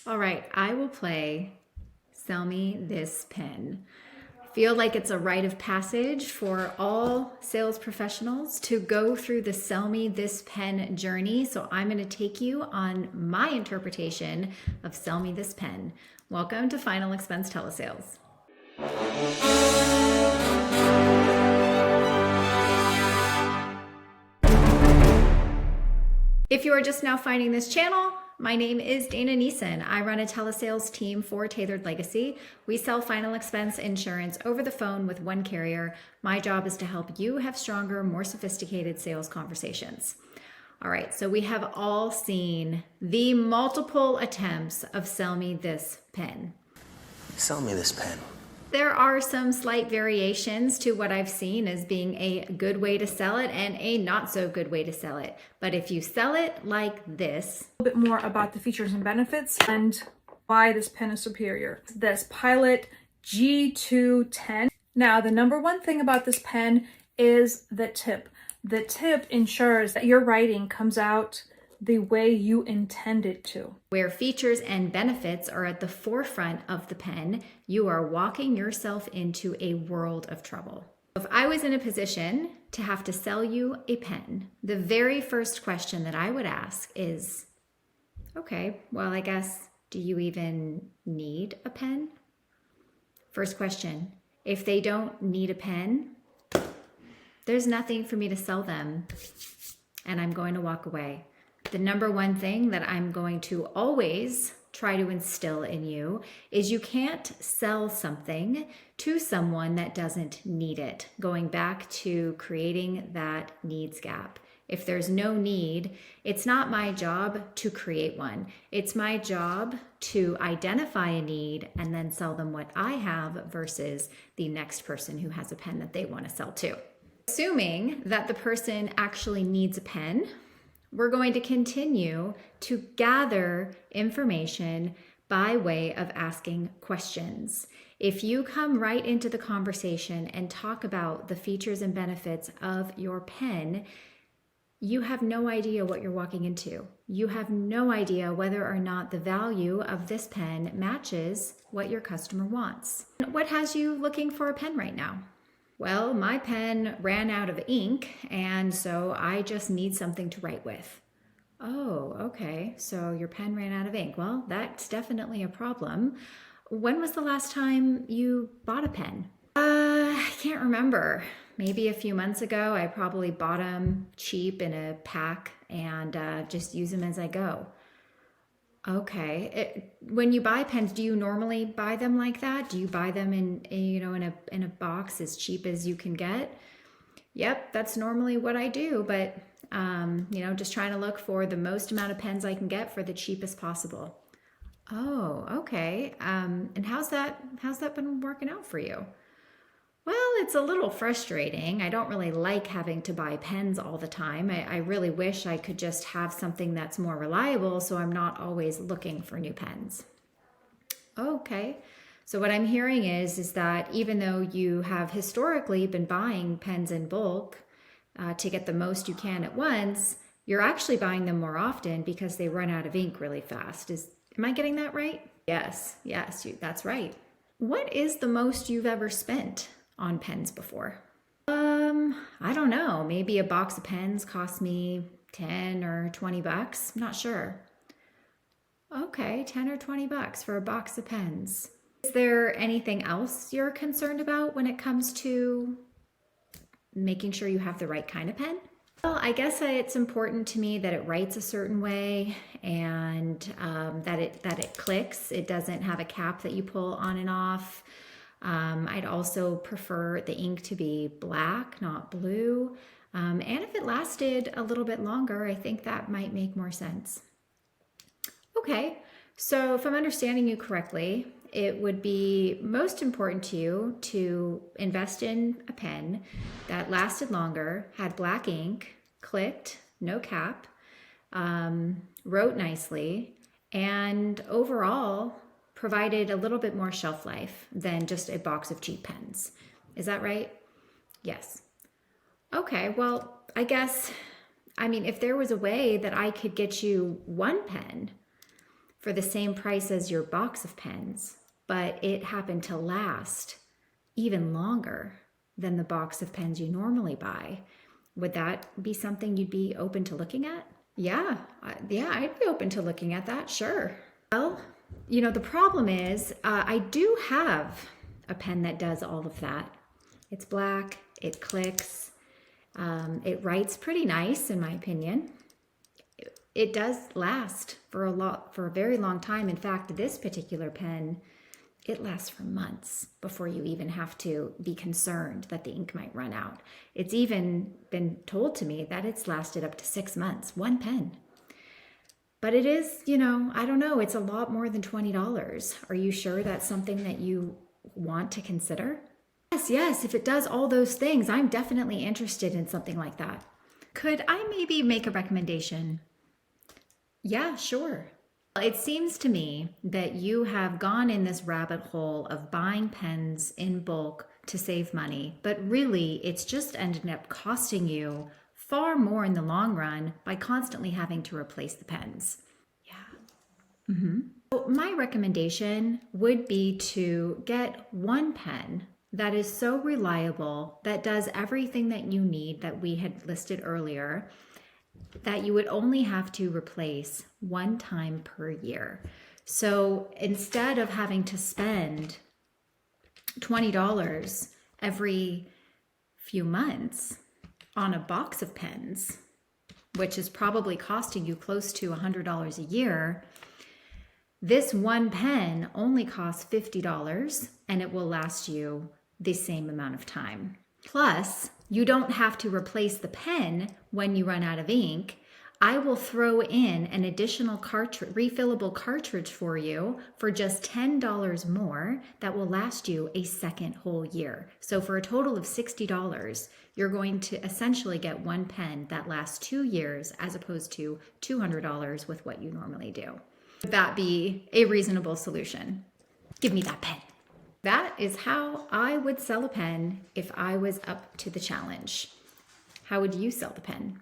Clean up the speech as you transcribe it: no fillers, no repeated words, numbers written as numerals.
All right, I will play Sell Me This Pen. I feel like it's a rite of passage for all sales professionals to go through the Sell Me This Pen journey. So I'm going to take you on my interpretation of Sell Me This Pen. Welcome to Final Expense Telesales. If you are just now finding this channel, my name is Dana Neeson. I run a telesales team for Tailored Legacy. We sell final expense insurance over the phone with one carrier. My job is to help you have stronger, more sophisticated sales conversations. All right, so we have all seen the multiple attempts of Sell Me This Pen. Sell me this pen. There are some slight variations to what I've seen as being a good way to sell it and a not so good way to sell it. But if you sell it like this, A bit more about the features and benefits and why this pen is superior. This Pilot G210. Now, the number one thing about this pen is the tip. The tip ensures that your writing comes out the way you intend it to. where features and benefits are at the forefront of the pen, you are walking yourself into a world of trouble. If I was in a position to have to sell you a pen, the very first question that I would ask is, okay, well, I guess, do you even need a pen? First question, if they don't need a pen, there's nothing for me to sell them, and I'm going to walk away. The number one thing that I'm going to always try to instill in you is you can't sell something to someone that doesn't need it. Going back to creating that needs gap. If there's no need, it's not my job to create one. It's my job to identify a need and then sell them what I have versus the next person who has a pen that they want to sell to. Assuming that the person actually needs a pen, we're going to continue to gather information by way of asking questions. If you come right into the conversation and talk about the features and benefits of your pen, you have no idea what you're walking into. You have no idea whether or not the value of this pen matches what your customer wants. What has you looking for a pen right now? Well, my pen ran out of ink, and so I just need something to write with. Oh, okay. So your pen ran out of ink. Well, that's definitely a problem. When was the last time you bought a pen? I can't remember. Maybe a few months ago. I probably bought them cheap in a pack and just use them as I go. Okay. When you buy pens, do you normally buy them like that? Do you buy them in a box as cheap as you can get? Yep, that's normally what I do, but just trying to look for the most amount of pens I can get for the cheapest possible. Oh, okay. And how's that been working out for you? Well, it's a little frustrating. I don't really like having to buy pens all the time. I really wish I could just have something that's more reliable so I'm not always looking for new pens. Okay. So what I'm hearing is that even though you have historically been buying pens in bulk to get the most you can at once, you're actually buying them more often because they run out of ink really fast. Am I getting that right? Yes, that's right. What is the most you've ever spent on pens before? I don't know. Maybe a box of pens cost me 10 or 20 bucks. I'm not sure. Okay, 10 or 20 bucks for a box of pens. Is there anything else you're concerned about when it comes to making sure you have the right kind of pen? Well, I guess it's important to me that it writes a certain way and that it clicks. It doesn't have a cap that you pull on and off. I'd also prefer the ink to be black, not blue. And if it lasted a little bit longer, I think that might make more sense. Okay, so if I'm understanding you correctly, it would be most important to you to invest in a pen that lasted longer, had black ink, clicked, no cap, wrote nicely, and overall provided a little bit more shelf life than just a box of cheap pens. Is that right? Yes. Okay, well, I guess, if there was a way that I could get you one pen for the same price as your box of pens, but it happened to last even longer than the box of pens you normally buy. Would that be something you'd be open to looking at? Yeah, I'd be open to looking at that, sure. Well, the problem is I do have a pen that does all of that. It's black, it clicks, it writes pretty nice in my opinion. It does last for a very long time. In fact, this particular pen, it lasts for months before you even have to be concerned that the ink might run out. It's even been told to me that it's lasted up to 6 months, one pen. But it is, I don't know, it's a lot more than $20. Are you sure that's something that you want to consider? Yes, if it does all those things, I'm definitely interested in something like that. Could I maybe make a recommendation? Yeah, sure. It seems to me that you have gone in this rabbit hole of buying pens in bulk to save money, but really it's just ended up costing you far more in the long run by constantly having to replace the pens. Yeah. So my recommendation would be to get one pen that is so reliable, that does everything that you need that we had listed earlier, that you would only have to replace one time per year. So instead of having to spend $20 every few months on a box of pens, which is probably costing you close to $100 a year, this one pen only costs $50 and it will last you the same amount of time. Plus, you don't have to replace the pen when you run out of ink. I will throw in an additional refillable cartridge for you for just $10 more that will last you a second whole year. So for a total of $60, you're going to essentially get one pen that lasts 2 years as opposed to $200 with what you normally do. Would that be a reasonable solution? Give me that pen. That is how I would sell a pen if I was up to the challenge. How would you sell the pen?